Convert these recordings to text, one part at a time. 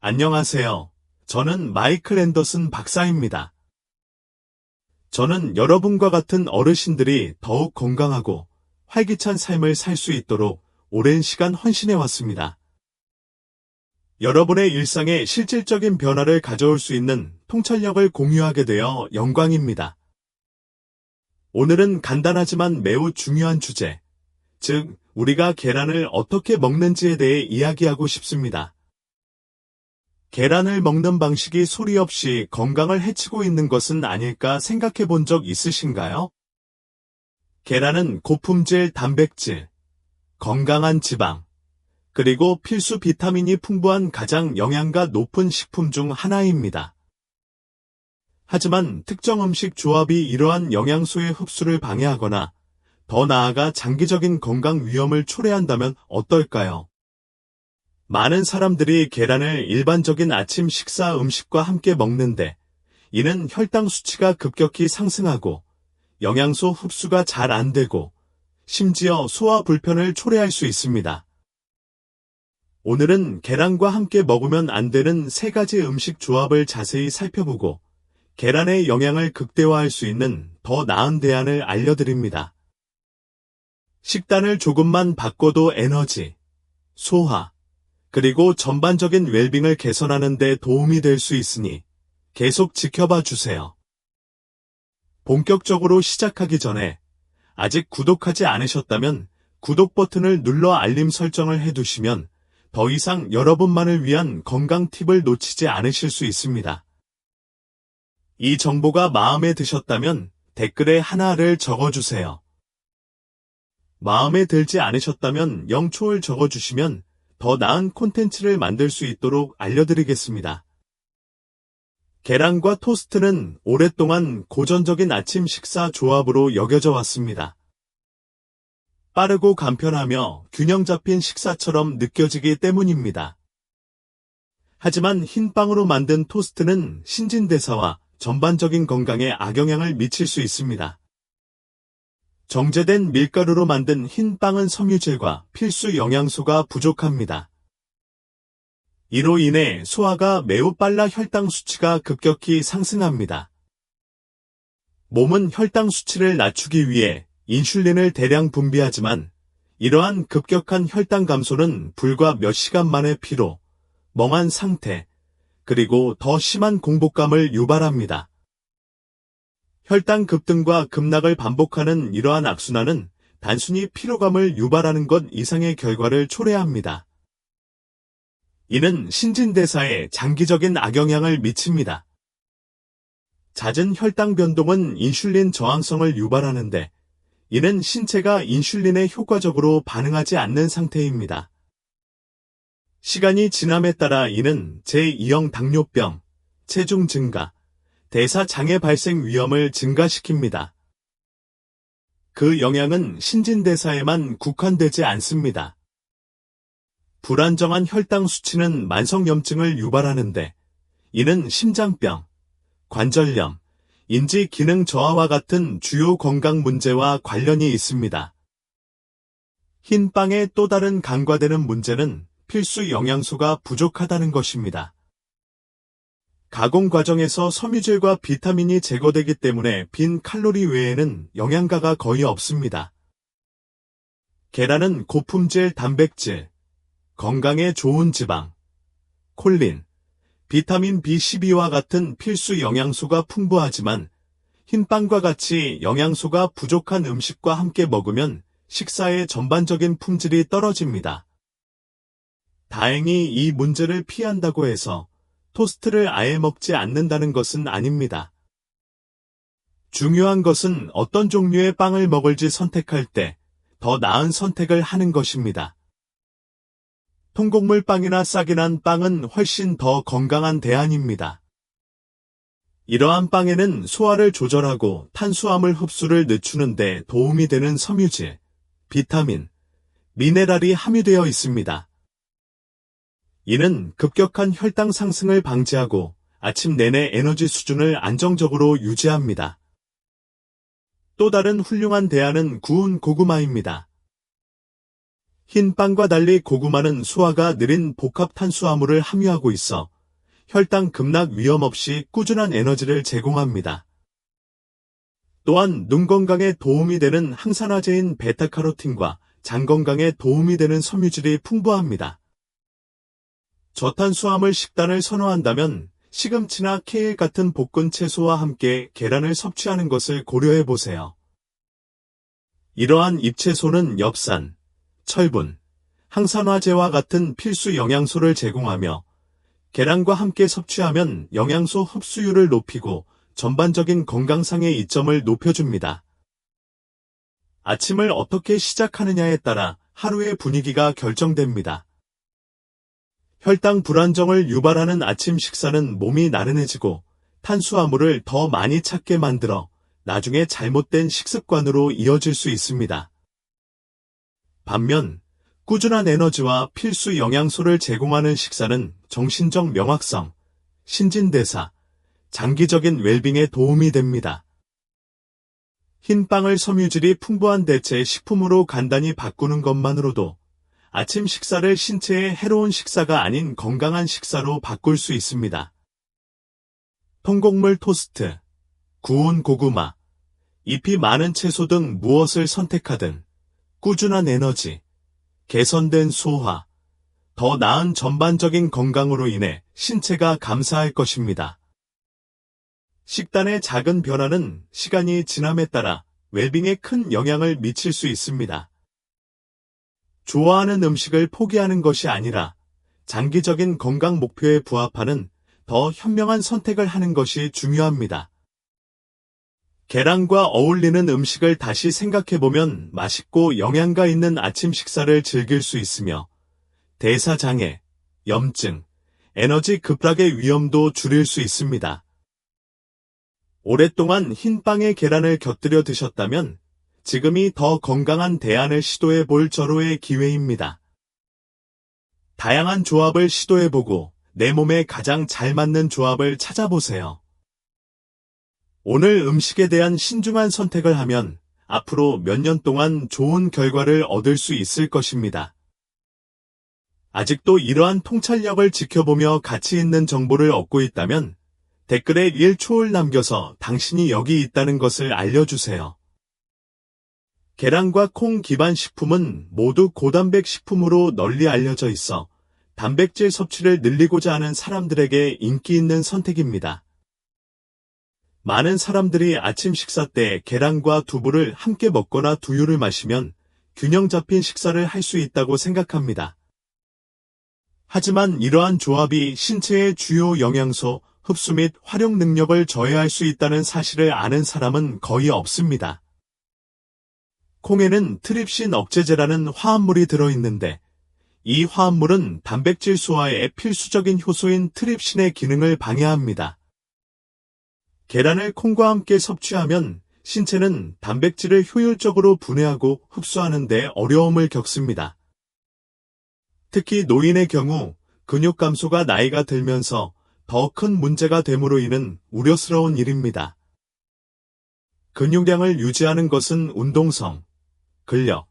안녕하세요. 저는 마이클 앤더슨 박사입니다. 저는 여러분과 같은 어르신들이 더욱 건강하고 활기찬 삶을 살 수 있도록 오랜 시간 헌신해 왔습니다. 여러분의 일상에 실질적인 변화를 가져올 수 있는 통찰력을 공유하게 되어 영광입니다. 오늘은 간단하지만 매우 중요한 주제, 즉, 우리가 계란을 어떻게 먹는지에 대해 이야기하고 싶습니다. 계란을 먹는 방식이 소리 없이 건강을 해치고 있는 것은 아닐까 생각해 본 적 있으신가요? 계란은 고품질 단백질, 건강한 지방, 그리고 필수 비타민이 풍부한 가장 영양가 높은 식품 중 하나입니다. 하지만 특정 음식 조합이 이러한 영양소의 흡수를 방해하거나 더 나아가 장기적인 건강 위험을 초래한다면 어떨까요? 많은 사람들이 계란을 일반적인 아침 식사 음식과 함께 먹는데 이는 혈당 수치가 급격히 상승하고 영양소 흡수가 잘 안 되고 심지어 소화 불편을 초래할 수 있습니다. 오늘은 계란과 함께 먹으면 안 되는 3가지 음식 조합을 자세히 살펴보고 계란의 영양을 극대화할 수 있는 더 나은 대안을 알려드립니다. 식단을 조금만 바꿔도 에너지, 소화, 그리고 전반적인 웰빙을 개선하는 데 도움이 될 수 있으니 계속 지켜봐 주세요. 본격적으로 시작하기 전에 아직 구독하지 않으셨다면 구독 버튼을 눌러 알림 설정을 해두시면 더 이상 여러분만을 위한 건강 팁을 놓치지 않으실 수 있습니다. 이 정보가 마음에 드셨다면 댓글에 하나를 적어주세요. 마음에 들지 않으셨다면 0초를 적어주시면 더 나은 콘텐츠를 만들 수 있도록 알려드리겠습니다. 계란과 토스트는 오랫동안 고전적인 아침 식사 조합으로 여겨져 왔습니다. 빠르고 간편하며 균형 잡힌 식사처럼 느껴지기 때문입니다. 하지만 흰빵으로 만든 토스트는 신진대사와 전반적인 건강에 악영향을 미칠 수 있습니다. 정제된 밀가루로 만든 흰빵은 섬유질과 필수 영양소가 부족합니다. 이로 인해 소화가 매우 빨라 혈당 수치가 급격히 상승합니다. 몸은 혈당 수치를 낮추기 위해 인슐린을 대량 분비하지만 이러한 급격한 혈당 감소는 불과 몇 시간 만에 피로, 멍한 상태, 그리고 더 심한 공복감을 유발합니다. 혈당 급등과 급락을 반복하는 이러한 악순환은 단순히 피로감을 유발하는 것 이상의 결과를 초래합니다. 이는 신진대사에 장기적인 악영향을 미칩니다. 잦은 혈당 변동은 인슐린 저항성을 유발하는데 이는 신체가 인슐린에 효과적으로 반응하지 않는 상태입니다. 시간이 지남에 따라 이는 제2형 당뇨병, 체중 증가, 대사장애 발생 위험을 증가시킵니다. 그 영향은 신진대사에만 국한되지 않습니다. 불안정한 혈당 수치는 만성염증을 유발하는데 이는 심장병, 관절염, 인지 기능 저하와 같은 주요 건강 문제와 관련이 있습니다. 흰빵의 또 다른 간과되는 문제는 필수 영양소가 부족하다는 것입니다. 가공 과정에서 섬유질과 비타민이 제거되기 때문에 빈 칼로리 외에는 영양가가 거의 없습니다. 계란은 고품질 단백질, 건강에 좋은 지방, 콜린, 비타민 B12와 같은 필수 영양소가 풍부하지만 흰빵과 같이 영양소가 부족한 음식과 함께 먹으면 식사의 전반적인 품질이 떨어집니다. 다행히 이 문제를 피한다고 해서 토스트를 아예 먹지 않는다는 것은 아닙니다. 중요한 것은 어떤 종류의 빵을 먹을지 선택할 때 더 나은 선택을 하는 것입니다. 통곡물 빵이나 싹이 난 빵은 훨씬 더 건강한 대안입니다. 이러한 빵에는 소화를 조절하고 탄수화물 흡수를 늦추는 데 도움이 되는 섬유질, 비타민, 미네랄이 함유되어 있습니다. 이는 급격한 혈당 상승을 방지하고 아침 내내 에너지 수준을 안정적으로 유지합니다. 또 다른 훌륭한 대안은 구운 고구마입니다. 흰 빵과 달리 고구마는 소화가 느린 복합 탄수화물을 함유하고 있어 혈당 급락 위험 없이 꾸준한 에너지를 제공합니다. 또한 눈 건강에 도움이 되는 항산화제인 베타카로틴과 장 건강에 도움이 되는 섬유질이 풍부합니다. 저탄수화물 식단을 선호한다면 시금치나 케일 같은 볶은 채소와 함께 계란을 섭취하는 것을 고려해 보세요. 이러한 잎채소는 엽산, 철분, 항산화제와 같은 필수 영양소를 제공하며 계란과 함께 섭취하면 영양소 흡수율을 높이고 전반적인 건강상의 이점을 높여줍니다. 아침을 어떻게 시작하느냐에 따라 하루의 분위기가 결정됩니다. 혈당 불안정을 유발하는 아침 식사는 몸이 나른해지고 탄수화물을 더 많이 찾게 만들어 나중에 잘못된 식습관으로 이어질 수 있습니다. 반면 꾸준한 에너지와 필수 영양소를 제공하는 식사는 정신적 명확성, 신진대사, 장기적인 웰빙에 도움이 됩니다. 흰빵을 섬유질이 풍부한 대체 식품으로 간단히 바꾸는 것만으로도 아침 식사를 신체에 해로운 식사가 아닌 건강한 식사로 바꿀 수 있습니다. 통곡물 토스트, 구운 고구마, 잎이 많은 채소 등 무엇을 선택하든 꾸준한 에너지, 개선된 소화, 더 나은 전반적인 건강으로 인해 신체가 감사할 것입니다. 식단의 작은 변화는 시간이 지남에 따라 웰빙에 큰 영향을 미칠 수 있습니다. 좋아하는 음식을 포기하는 것이 아니라 장기적인 건강 목표에 부합하는 더 현명한 선택을 하는 것이 중요합니다. 계란과 어울리는 음식을 다시 생각해보면 맛있고 영양가 있는 아침 식사를 즐길 수 있으며 대사장애, 염증, 에너지 급락의 위험도 줄일 수 있습니다. 오랫동안 흰빵에 계란을 곁들여 드셨다면 지금이 더 건강한 대안을 시도해 볼 절호의 기회입니다. 다양한 조합을 시도해보고 내 몸에 가장 잘 맞는 조합을 찾아보세요. 오늘 음식에 대한 신중한 선택을 하면 앞으로 몇 년 동안 좋은 결과를 얻을 수 있을 것입니다. 아직도 이러한 통찰력을 지켜보며 가치 있는 정보를 얻고 있다면 댓글에 1초를 남겨서 당신이 여기 있다는 것을 알려주세요. 계란과 콩 기반 식품은 모두 고단백 식품으로 널리 알려져 있어 단백질 섭취를 늘리고자 하는 사람들에게 인기 있는 선택입니다. 많은 사람들이 아침 식사 때 계란과 두부를 함께 먹거나 두유를 마시면 균형 잡힌 식사를 할 수 있다고 생각합니다. 하지만 이러한 조합이 신체의 주요 영양소, 흡수 및 활용 능력을 저해할 수 있다는 사실을 아는 사람은 거의 없습니다. 콩에는 트립신 억제제라는 화합물이 들어있는데 이 화합물은 단백질 소화에 필수적인 효소인 트립신의 기능을 방해합니다. 계란을 콩과 함께 섭취하면 신체는 단백질을 효율적으로 분해하고 흡수하는 데 어려움을 겪습니다. 특히 노인의 경우 근육 감소가 나이가 들면서 더 큰 문제가 됨으로 인한 우려스러운 일입니다. 근육량을 유지하는 것은 운동성, 근력,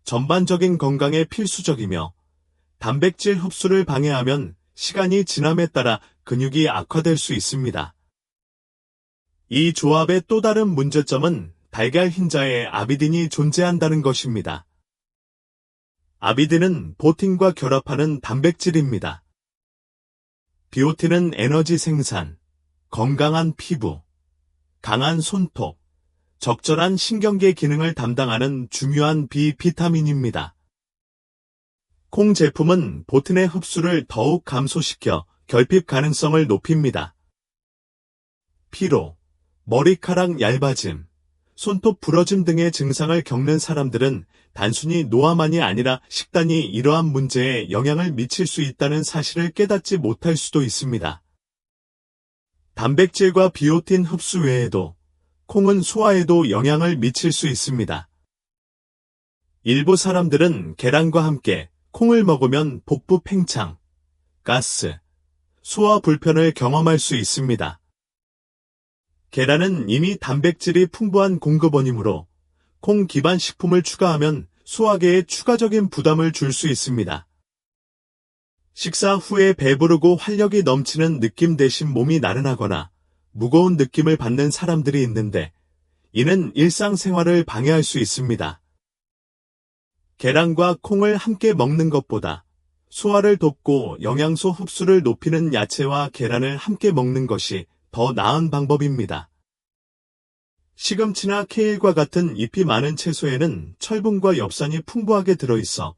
전반적인 건강에 필수적이며 단백질 흡수를 방해하면 시간이 지남에 따라 근육이 악화될 수 있습니다. 이 조합의 또 다른 문제점은 달걀 흰자에 아비딘이 존재한다는 것입니다. 아비딘은 보틴과 결합하는 단백질입니다. 비오틴은 에너지 생산, 건강한 피부, 강한 손톱, 적절한 신경계 기능을 담당하는 중요한 비타민입니다. 콩 제품은 보틴의 흡수를 더욱 감소시켜 결핍 가능성을 높입니다. 피로, 머리카락 얇아짐, 손톱 부러짐 등의 증상을 겪는 사람들은 단순히 노화만이 아니라 식단이 이러한 문제에 영향을 미칠 수 있다는 사실을 깨닫지 못할 수도 있습니다. 단백질과 비오틴 흡수 외에도 콩은 소화에도 영향을 미칠 수 있습니다. 일부 사람들은 계란과 함께 콩을 먹으면 복부 팽창, 가스, 소화 불편을 경험할 수 있습니다. 계란은 이미 단백질이 풍부한 공급원이므로 콩 기반 식품을 추가하면 소화계에 추가적인 부담을 줄 수 있습니다. 식사 후에 배부르고 활력이 넘치는 느낌 대신 몸이 나른하거나 무거운 느낌을 받는 사람들이 있는데 이는 일상생활을 방해할 수 있습니다. 계란과 콩을 함께 먹는 것보다 소화를 돕고 영양소 흡수를 높이는 야채와 계란을 함께 먹는 것이 더 나은 방법입니다. 시금치나 케일과 같은 잎이 많은 채소에는 철분과 엽산이 풍부하게 들어있어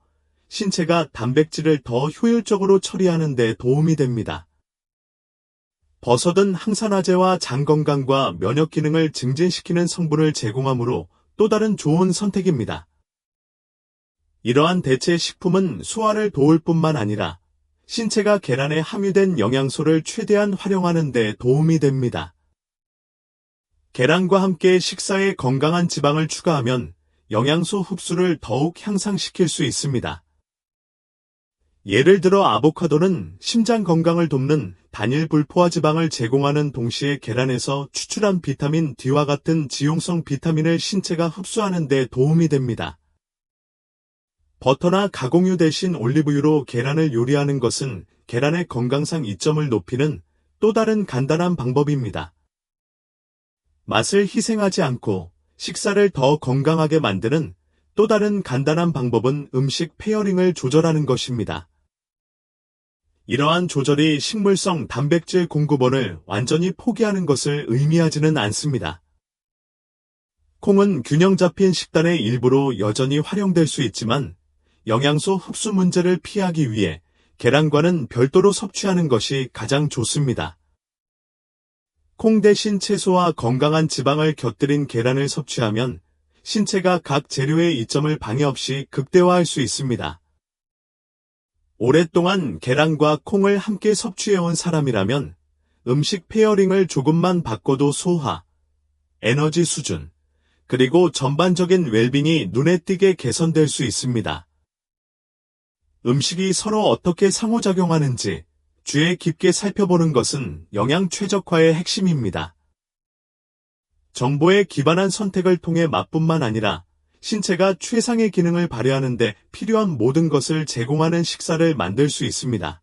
신체가 단백질을 더 효율적으로 처리하는 데 도움이 됩니다. 버섯은 항산화제와 장 건강과 면역 기능을 증진시키는 성분을 제공하므로 또 다른 좋은 선택입니다. 이러한 대체 식품은 소화를 도울 뿐만 아니라 신체가 계란에 함유된 영양소를 최대한 활용하는 데 도움이 됩니다. 계란과 함께 식사에 건강한 지방을 추가하면 영양소 흡수를 더욱 향상시킬 수 있습니다. 예를 들어 아보카도는 심장 건강을 돕는 단일 불포화 지방을 제공하는 동시에 계란에서 추출한 비타민 D와 같은 지용성 비타민을 신체가 흡수하는 데 도움이 됩니다. 버터나 가공유 대신 올리브유로 계란을 요리하는 것은 계란의 건강상 이점을 높이는 또 다른 간단한 방법입니다. 맛을 희생하지 않고 식사를 더 건강하게 만드는 또 다른 간단한 방법은 음식 페어링을 조절하는 것입니다. 이러한 조절이 식물성 단백질 공급원을 완전히 포기하는 것을 의미하지는 않습니다. 콩은 균형 잡힌 식단의 일부로 여전히 활용될 수 있지만 영양소 흡수 문제를 피하기 위해 계란과는 별도로 섭취하는 것이 가장 좋습니다. 콩 대신 채소와 건강한 지방을 곁들인 계란을 섭취하면 신체가 각 재료의 이점을 방해 없이 극대화할 수 있습니다. 오랫동안 계란과 콩을 함께 섭취해온 사람이라면 음식 페어링을 조금만 바꿔도 소화, 에너지 수준, 그리고 전반적인 웰빙이 눈에 띄게 개선될 수 있습니다. 음식이 서로 어떻게 상호작용하는지 주의 깊게 살펴보는 것은 영양 최적화의 핵심입니다. 정보에 기반한 선택을 통해 맛뿐만 아니라 신체가 최상의 기능을 발휘하는 데 필요한 모든 것을 제공하는 식사를 만들 수 있습니다.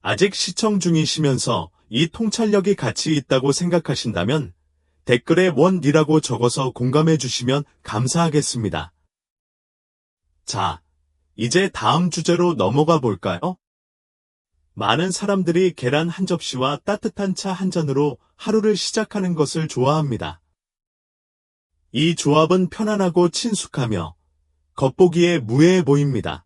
아직 시청 중이시면서 이 통찰력이 가치 있다고 생각하신다면 댓글에 원이라고 적어서 공감해 주시면 감사하겠습니다. 자, 이제 다음 주제로 넘어가 볼까요? 많은 사람들이 계란 한 접시와 따뜻한 차 한 잔으로 하루를 시작하는 것을 좋아합니다. 이 조합은 편안하고 친숙하며 겉보기에 무해해 보입니다.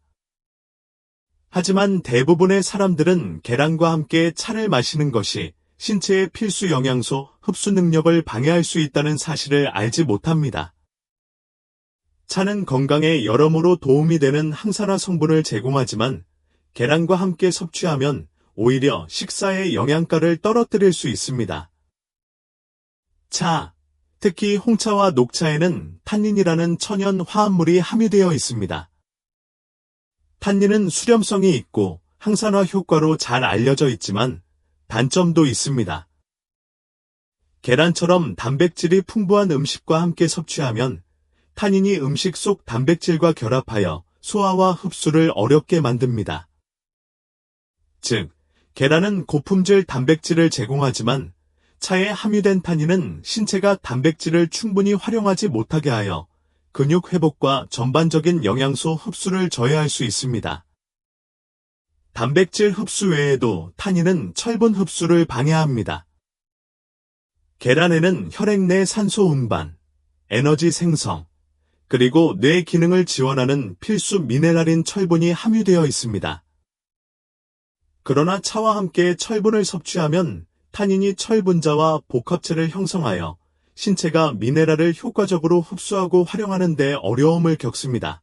하지만 대부분의 사람들은 계란과 함께 차를 마시는 것이 신체의 필수 영양소 흡수 능력을 방해할 수 있다는 사실을 알지 못합니다. 차는 건강에 여러모로 도움이 되는 항산화 성분을 제공하지만 계란과 함께 섭취하면 오히려 식사의 영양가를 떨어뜨릴 수 있습니다. 차, 특히 홍차와 녹차에는 탄닌이라는 천연 화합물이 함유되어 있습니다. 탄닌은 수렴성이 있고 항산화 효과로 잘 알려져 있지만 단점도 있습니다. 계란처럼 단백질이 풍부한 음식과 함께 섭취하면 탄닌이 음식 속 단백질과 결합하여 소화와 흡수를 어렵게 만듭니다. 즉, 계란은 고품질 단백질을 제공하지만 차에 함유된 탄닌은 신체가 단백질을 충분히 활용하지 못하게 하여 근육 회복과 전반적인 영양소 흡수를 저해할 수 있습니다. 단백질 흡수 외에도 탄닌은 철분 흡수를 방해합니다. 계란에는 혈액 내 산소 운반, 에너지 생성, 그리고 뇌 기능을 지원하는 필수 미네랄인 철분이 함유되어 있습니다. 그러나 차와 함께 철분을 섭취하면 탄닌이 철분자와 복합체를 형성하여 신체가 미네랄을 효과적으로 흡수하고 활용하는 데 어려움을 겪습니다.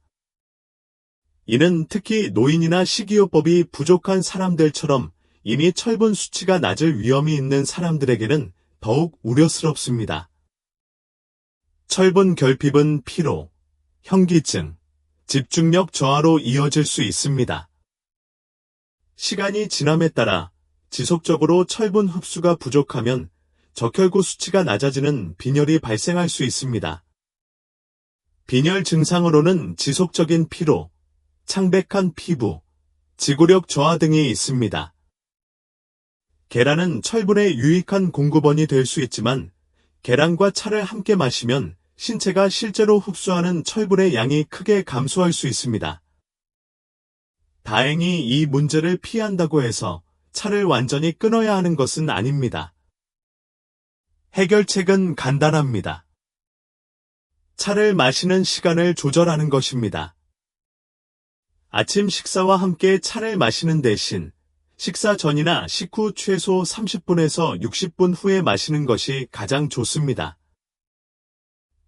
이는 특히 노인이나 식이요법이 부족한 사람들처럼 이미 철분 수치가 낮을 위험이 있는 사람들에게는 더욱 우려스럽습니다. 철분 결핍은 피로, 현기증, 집중력 저하로 이어질 수 있습니다. 시간이 지남에 따라 지속적으로 철분 흡수가 부족하면 적혈구 수치가 낮아지는 빈혈이 발생할 수 있습니다. 빈혈 증상으로는 지속적인 피로, 창백한 피부, 지구력 저하 등이 있습니다. 계란은 철분의 유익한 공급원이 될 수 있지만 계란과 차를 함께 마시면 신체가 실제로 흡수하는 철분의 양이 크게 감소할 수 있습니다. 다행히 이 문제를 피한다고 해서 차를 완전히 끊어야 하는 것은 아닙니다. 해결책은 간단합니다. 차를 마시는 시간을 조절하는 것입니다. 아침 식사와 함께 차를 마시는 대신 식사 전이나 식후 최소 30분에서 60분 후에 마시는 것이 가장 좋습니다.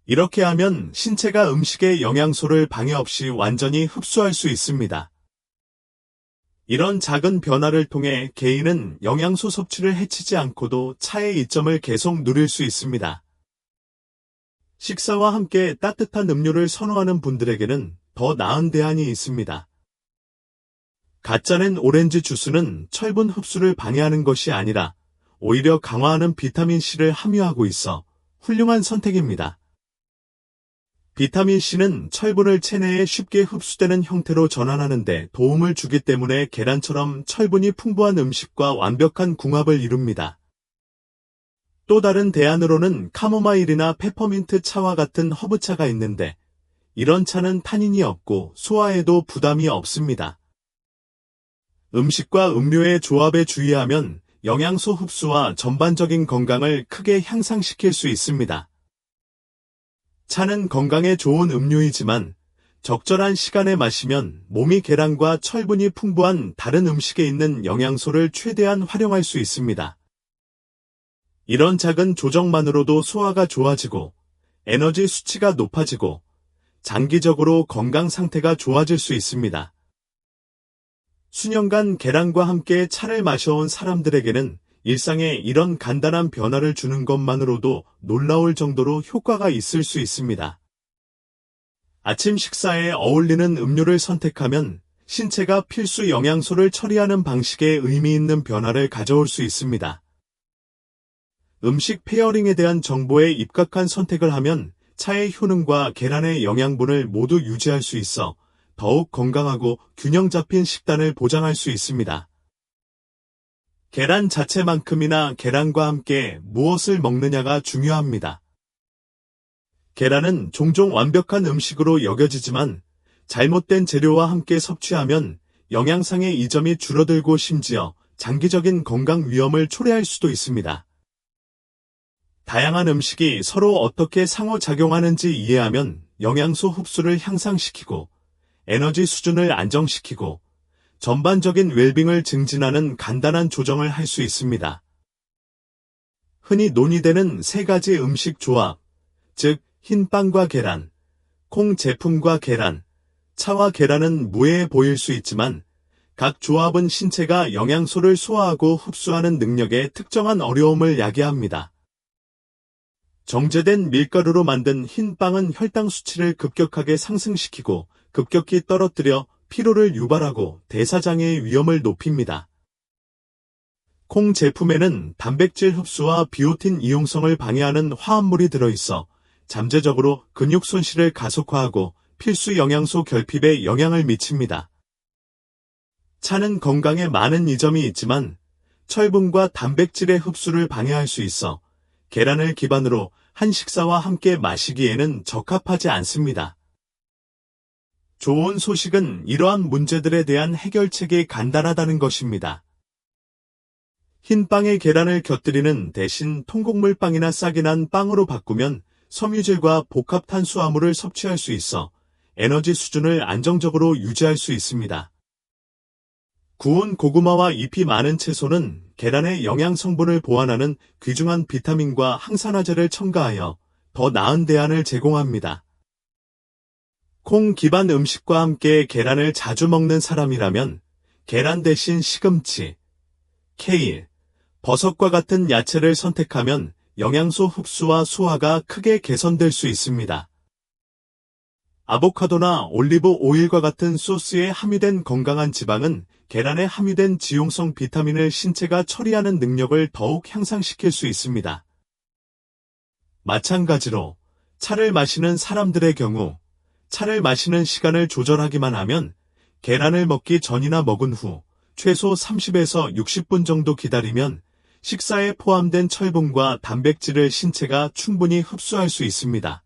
이렇게 하면 신체가 음식의 영양소를 방해 없이 완전히 흡수할 수 있습니다. 이런 작은 변화를 통해 개인은 영양소 섭취를 해치지 않고도 차의 이점을 계속 누릴 수 있습니다. 식사와 함께 따뜻한 음료를 선호하는 분들에게는 더 나은 대안이 있습니다. 가짜낸 오렌지 주스는 철분 흡수를 방해하는 것이 아니라 오히려 강화하는 비타민C를 함유하고 있어 훌륭한 선택입니다. 비타민C는 철분을 체내에 쉽게 흡수되는 형태로 전환하는 데 도움을 주기 때문에 계란처럼 철분이 풍부한 음식과 완벽한 궁합을 이룹니다. 또 다른 대안으로는 카모마일이나 페퍼민트 차와 같은 허브차가 있는데 이런 차는 타닌이 없고 소화에도 부담이 없습니다. 음식과 음료의 조합에 주의하면 영양소 흡수와 전반적인 건강을 크게 향상시킬 수 있습니다. 차는 건강에 좋은 음료이지만 적절한 시간에 마시면 몸이 계란과 철분이 풍부한 다른 음식에 있는 영양소를 최대한 활용할 수 있습니다. 이런 작은 조정만으로도 소화가 좋아지고 에너지 수치가 높아지고 장기적으로 건강 상태가 좋아질 수 있습니다. 수년간 계란과 함께 차를 마셔온 사람들에게는 일상에 이런 간단한 변화를 주는 것만으로도 놀라울 정도로 효과가 있을 수 있습니다. 아침 식사에 어울리는 음료를 선택하면 신체가 필수 영양소를 처리하는 방식에 의미 있는 변화를 가져올 수 있습니다. 음식 페어링에 대한 정보에 입각한 선택을 하면 차의 효능과 계란의 영양분을 모두 유지할 수 있어 더욱 건강하고 균형 잡힌 식단을 보장할 수 있습니다. 계란 자체만큼이나 계란과 함께 무엇을 먹느냐가 중요합니다. 계란은 종종 완벽한 음식으로 여겨지지만 잘못된 재료와 함께 섭취하면 영양상의 이점이 줄어들고 심지어 장기적인 건강 위험을 초래할 수도 있습니다. 다양한 음식이 서로 어떻게 상호작용하는지 이해하면 영양소 흡수를 향상시키고 에너지 수준을 안정시키고 전반적인 웰빙을 증진하는 간단한 조정을 할 수 있습니다. 흔히 논의되는 세 가지 음식 조합, 즉 흰빵과 계란, 콩 제품과 계란, 차와 계란은 무해해 보일 수 있지만 각 조합은 신체가 영양소를 소화하고 흡수하는 능력에 특정한 어려움을 야기합니다. 정제된 밀가루로 만든 흰빵은 혈당 수치를 급격하게 상승시키고 급격히 떨어뜨려 피로를 유발하고 대사장애의 위험을 높입니다. 콩 제품에는 단백질 흡수와 비오틴 이용성을 방해하는 화합물이 들어있어 잠재적으로 근육 손실을 가속화하고 필수 영양소 결핍에 영향을 미칩니다. 차는 건강에 많은 이점이 있지만 철분과 단백질의 흡수를 방해할 수 있어 계란을 기반으로 한 식사와 함께 마시기에는 적합하지 않습니다. 좋은 소식은 이러한 문제들에 대한 해결책이 간단하다는 것입니다. 흰빵에 계란을 곁들이는 대신 통곡물빵이나 싹이 난 빵으로 바꾸면 섬유질과 복합 탄수화물을 섭취할 수 있어 에너지 수준을 안정적으로 유지할 수 있습니다. 구운 고구마와 잎이 많은 채소는 계란의 영양 성분을 보완하는 귀중한 비타민과 항산화제를 첨가하여 더 나은 대안을 제공합니다. 콩 기반 음식과 함께 계란을 자주 먹는 사람이라면 계란 대신 시금치, 케일, 버섯과 같은 야채를 선택하면 영양소 흡수와 소화가 크게 개선될 수 있습니다. 아보카도나 올리브 오일과 같은 소스에 함유된 건강한 지방은 계란에 함유된 지용성 비타민을 신체가 처리하는 능력을 더욱 향상시킬 수 있습니다. 마찬가지로 차를 마시는 사람들의 경우 차를 마시는 시간을 조절하기만 하면 계란을 먹기 전이나 먹은 후 최소 30에서 60분 정도 기다리면 식사에 포함된 철분과 단백질을 신체가 충분히 흡수할 수 있습니다.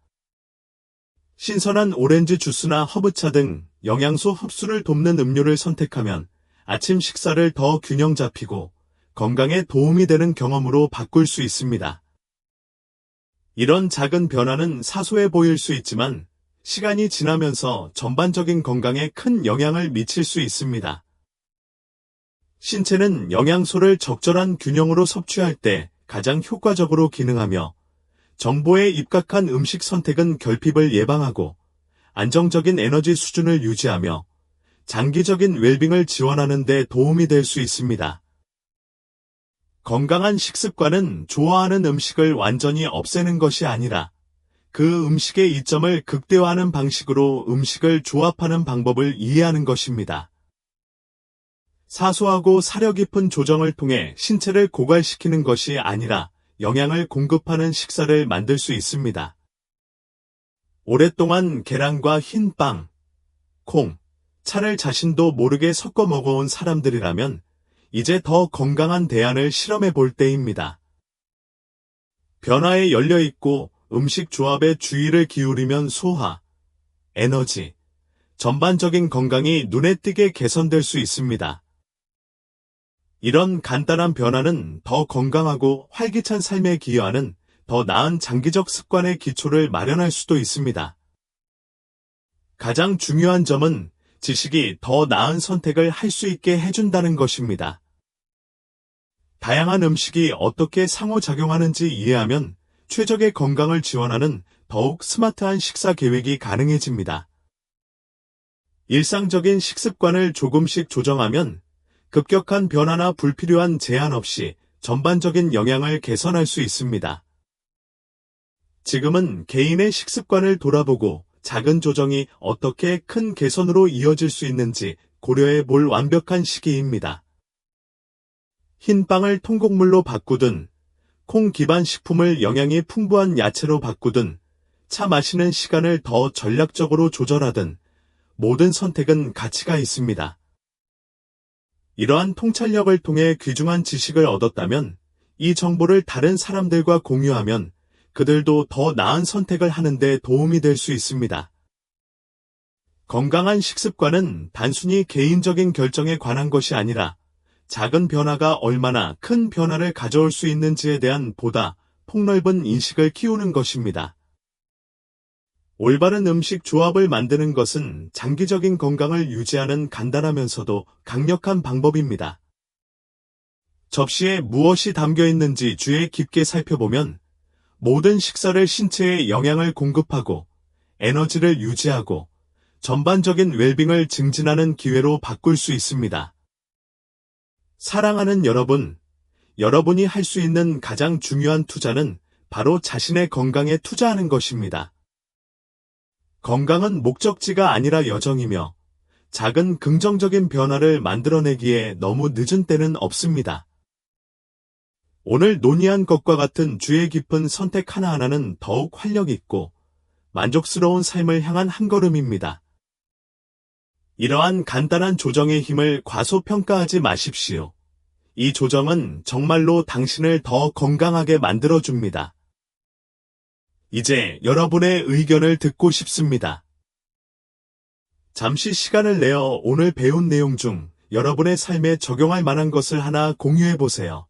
신선한 오렌지 주스나 허브차 등 영양소 흡수를 돕는 음료를 선택하면 아침 식사를 더 균형 잡히고 건강에 도움이 되는 경험으로 바꿀 수 있습니다. 이런 작은 변화는 사소해 보일 수 있지만 시간이 지나면서 전반적인 건강에 큰 영향을 미칠 수 있습니다. 신체는 영양소를 적절한 균형으로 섭취할 때 가장 효과적으로 기능하며 정보에 입각한 음식 선택은 결핍을 예방하고 안정적인 에너지 수준을 유지하며 장기적인 웰빙을 지원하는 데 도움이 될 수 있습니다. 건강한 식습관은 좋아하는 음식을 완전히 없애는 것이 아니라 그 음식의 이점을 극대화하는 방식으로 음식을 조합하는 방법을 이해하는 것입니다. 사소하고 사려 깊은 조정을 통해 신체를 고갈시키는 것이 아니라 영양을 공급하는 식사를 만들 수 있습니다. 오랫동안 계란과 흰 빵, 콩, 차를 자신도 모르게 섞어 먹어온 사람들이라면 이제 더 건강한 대안을 실험해 볼 때입니다. 변화에 열려 있고 음식 조합에 주의를 기울이면 소화, 에너지, 전반적인 건강이 눈에 띄게 개선될 수 있습니다. 이런 간단한 변화는 더 건강하고 활기찬 삶에 기여하는 더 나은 장기적 습관의 기초를 마련할 수도 있습니다. 가장 중요한 점은 지식이 더 나은 선택을 할 수 있게 해준다는 것입니다. 다양한 음식이 어떻게 상호작용하는지 이해하면 최적의 건강을 지원하는 더욱 스마트한 식사 계획이 가능해집니다. 일상적인 식습관을 조금씩 조정하면 급격한 변화나 불필요한 제한 없이 전반적인 영양을 개선할 수 있습니다. 지금은 개인의 식습관을 돌아보고 작은 조정이 어떻게 큰 개선으로 이어질 수 있는지 고려해 볼 완벽한 시기입니다. 흰 빵을 통곡물로 바꾸든, 콩 기반 식품을 영양이 풍부한 야채로 바꾸든, 차 마시는 시간을 더 전략적으로 조절하든, 모든 선택은 가치가 있습니다. 이러한 통찰력을 통해 귀중한 지식을 얻었다면, 이 정보를 다른 사람들과 공유하면 그들도 더 나은 선택을 하는 데 도움이 될 수 있습니다. 건강한 식습관은 단순히 개인적인 결정에 관한 것이 아니라 작은 변화가 얼마나 큰 변화를 가져올 수 있는지에 대한 보다 폭넓은 인식을 키우는 것입니다. 올바른 음식 조합을 만드는 것은 장기적인 건강을 유지하는 간단하면서도 강력한 방법입니다. 접시에 무엇이 담겨 있는지 주의 깊게 살펴보면 모든 식사를 신체에 영양을 공급하고 에너지를 유지하고 전반적인 웰빙을 증진하는 기회로 바꿀 수 있습니다. 사랑하는 여러분, 여러분이 할 수 있는 가장 중요한 투자는 바로 자신의 건강에 투자하는 것입니다. 건강은 목적지가 아니라 여정이며 작은 긍정적인 변화를 만들어내기에 너무 늦은 때는 없습니다. 오늘 논의한 것과 같은 주의 깊은 선택 하나하나는 더욱 활력 있고 만족스러운 삶을 향한 한 걸음입니다. 이러한 간단한 조정의 힘을 과소평가하지 마십시오. 이 조정은 정말로 당신을 더 건강하게 만들어줍니다. 이제 여러분의 의견을 듣고 싶습니다. 잠시 시간을 내어 오늘 배운 내용 중 여러분의 삶에 적용할 만한 것을 하나 공유해 보세요.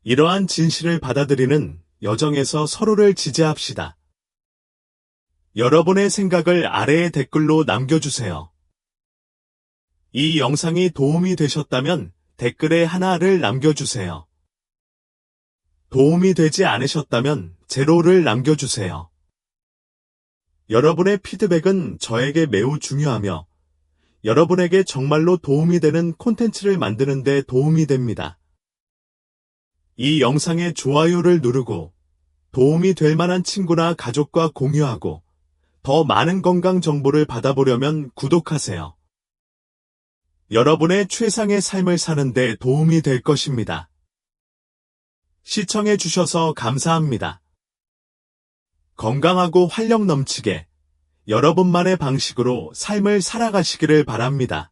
이러한 진실을 받아들이는 여정에서 서로를 지지합시다. 여러분의 생각을 아래의 댓글로 남겨주세요. 이 영상이 도움이 되셨다면 댓글에 하나를 남겨주세요. 도움이 되지 않으셨다면 제로를 남겨주세요. 여러분의 피드백은 저에게 매우 중요하며 여러분에게 정말로 도움이 되는 콘텐츠를 만드는 데 도움이 됩니다. 이 영상에 좋아요를 누르고 도움이 될 만한 친구나 가족과 공유하고 더 많은 건강 정보를 받아보려면 구독하세요. 여러분의 최상의 삶을 사는 데 도움이 될 것입니다. 시청해 주셔서 감사합니다. 건강하고 활력 넘치게 여러분만의 방식으로 삶을 살아가시기를 바랍니다.